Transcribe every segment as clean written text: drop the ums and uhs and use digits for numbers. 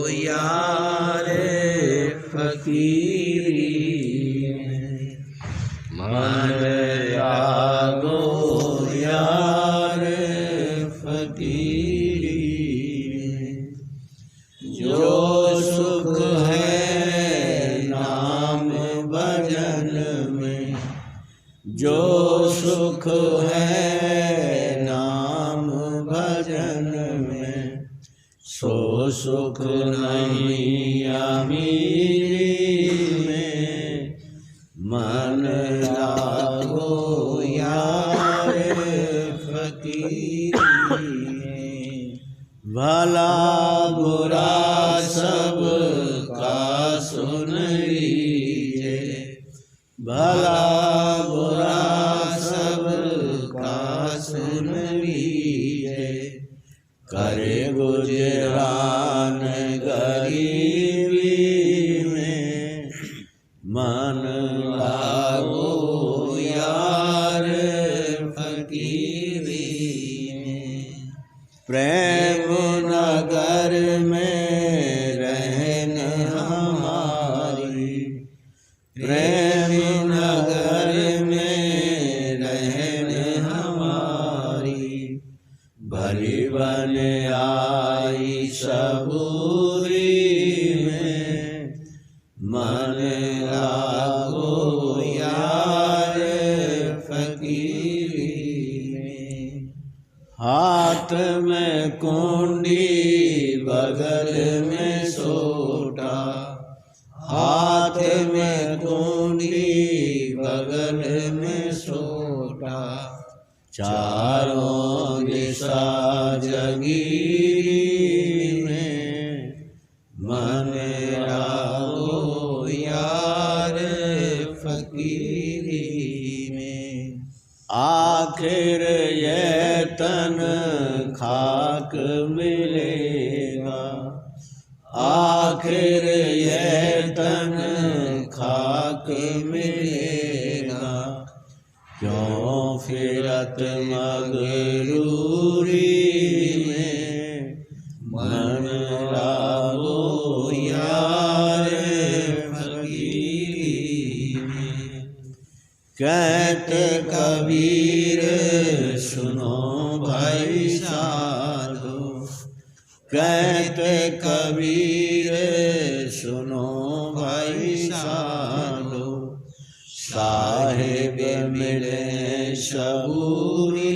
यार फकीरी में, मन लागो यार फकीरी में। जो सुख है नाम भजन में, जो सुख है नाम भजन में, सो सुख नहीं अमीरी में। मन लागो यार फकीरी में। भला बुरा सब का सुन लीजिए, भला बुरा सब का सुन लीजिए। करे गुजरान गरीबी में, मन लागो यार फकीरी में। प्रेम नगर में रहन हमारी, प्रेम नगर में रहन हमारी। भली बन आई सबूरी में, मन लागो यार फकीरी में। हाथ में कुंडी बगल में सोटा, हाथ में कुंडी बगल में सोटा। चारों दिशा जगीरी में, मन लागो यार फकीरी में। आखिर ये तन खाक मिलेगा, आखिर ये तन खाक मिलेगा। क्यों फिरत मगरूरी में, मन लागो यार फकीरी में। कहते कबीर सुनो भाई साधो, कहते कबीर सुनो भाई साधो। साहिब मिले सबूरी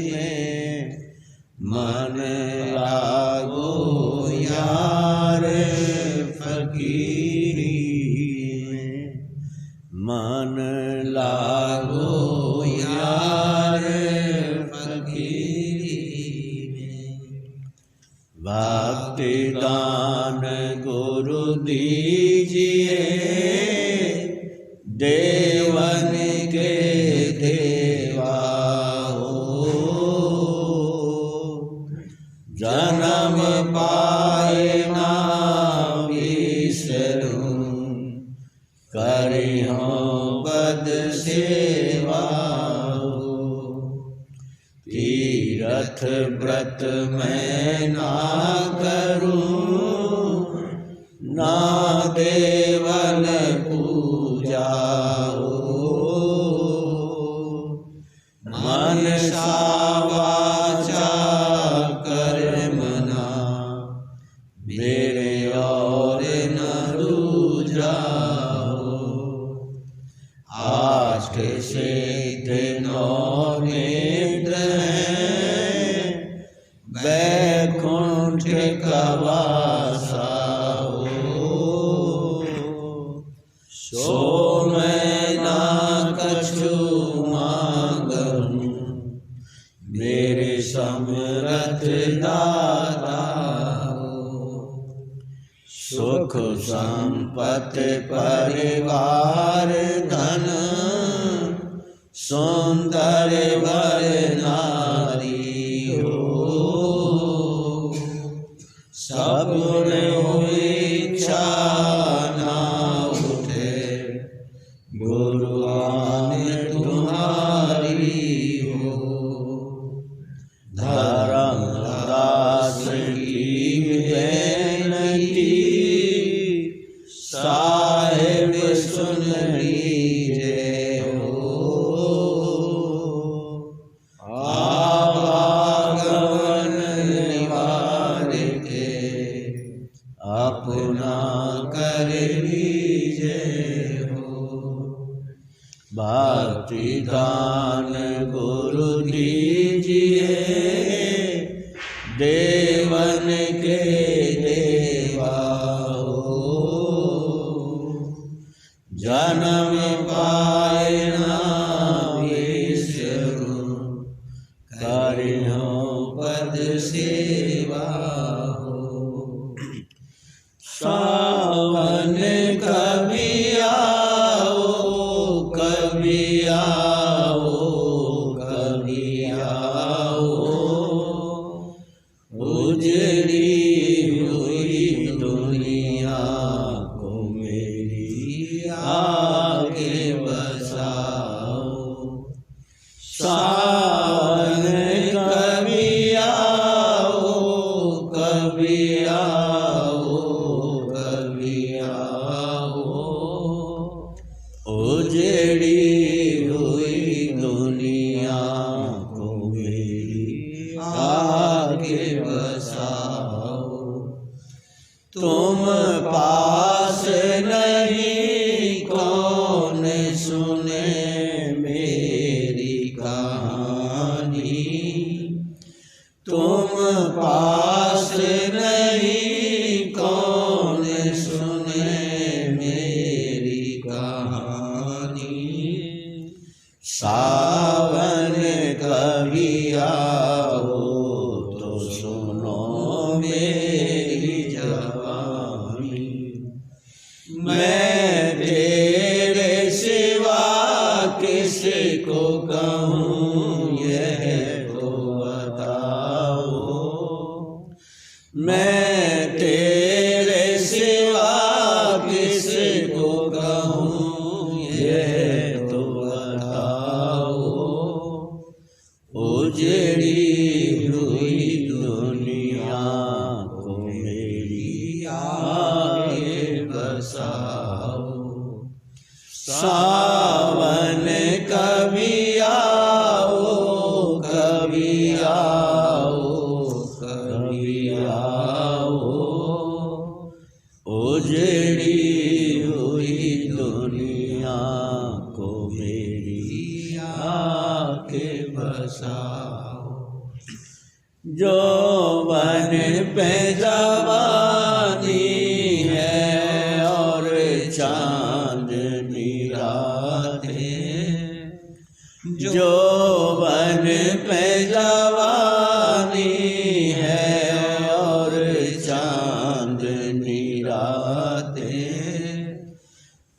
में, मन लागो यार फकीरी में। मन लागो यार फकीरी में। भक्ति दान गुरु दीजिए, देवन के देवा हो। जन्म पाए ना बिसरूं, करी हो बद सेवा हो। तीरथ व्रत मैं ना करूं, ना देवन पूजा हो। मनसा वाचा कर्मणा, मेरे और न रूझा हो। आठ सिद्ध नौ नेत्र हैं, वैकुंठ का वासा हो। सो मैं ना कछु मांगूं, मेरे समर्थ दाता हो। सुख संपत्ति परिवार धन, सुंदर वर नारी हो। सब इच्छा ना उठे, गुरु आन तुम्हारी हो। धर्मदास की दान गुरु दीजिए, देवन के देवा हो। जन्म पाए ना विष्णु, करियो पद सेवा हो। सावन कभी आओ, कभी आओ, कभी आओ, उजड़ी हुई दुनिया को मेरी आगे बसाओ। सावन कभी आओ, कभी आओ, कभी आओ, उजड़ी हुई दुनिया को मेरी आगे बसाओ। तुम पास नहीं कौन सुने मेरी कहानी, तुम पास नहीं कौन सुने मेरी कहानी। सावन कभी आओ तो सुनो मेरी जवानी। मैं तेरे सिवा किसको कहूँ यह तो बताओ। मैं तेरे सिवा किसको कहूँ यह तो बताओ। उजड़ी हुई दुनिया को मेरी आगे बसाओ। सावन कभी आओ, कभी आओ, कभी आओ, उजड़ी हुई दुनिया को मेरी आके बसाओ। जो बन पे जवानी है और चांदनी रातें, जो बन पे जवानी है और चांदनी रातें,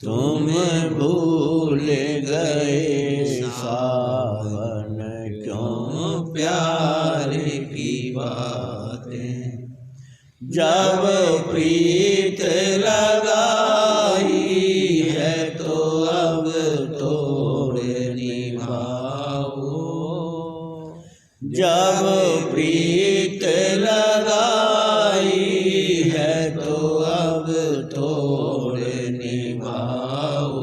तुम भूल गए सावन क्यों प्यार की बातें। जब प्रीत लगाई है तो अब तोड़ निभाओ। जब प्रीत लगाई है तो अब तोड़ निभाओ।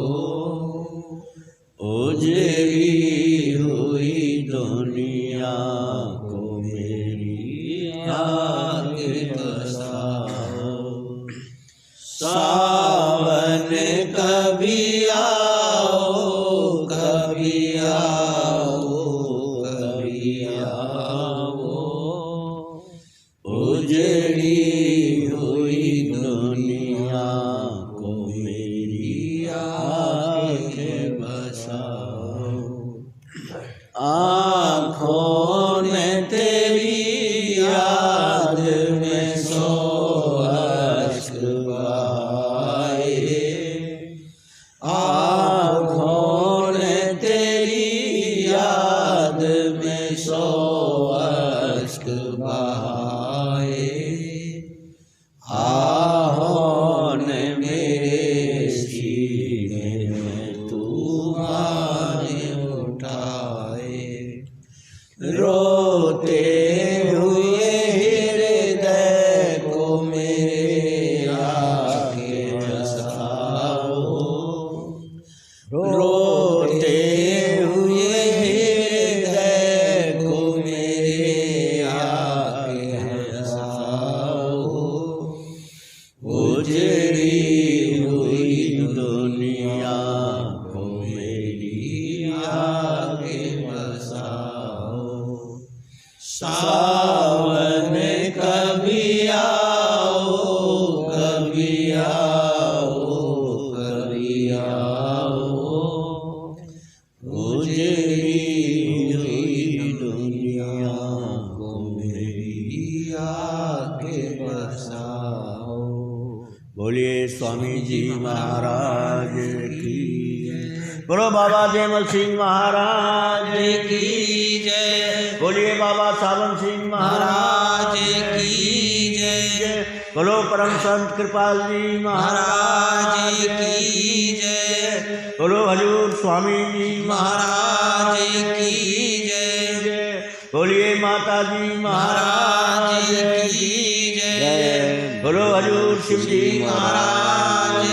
उजड़ी हुई दुनिया को मेरी आगे बसाओ। सावन कभी आओ, कभी आओ, कभी आओ, उजड़ी हुई दुनिया को मेरी आगे बसाओ। आँखों ने तेरी याद में सो अश्क बहाए। आँखों ने तेरी याद में सो अश्क बहाए। आहों ने मेरे बरसाओ। बोलिए स्वामी जी महाराज की जय। बोलो बाबा जयमल सिंह महाराज की जय। बोलिए बाबा सावन सिंह महाराज की जय। बोलो परम संत कृपाल जी महाराज की जय। बोलो हजूर स्वामी जी महाराज की जय। बोलिए माता जी महाराज की जय। बोलो हजूर शिव जी महाराज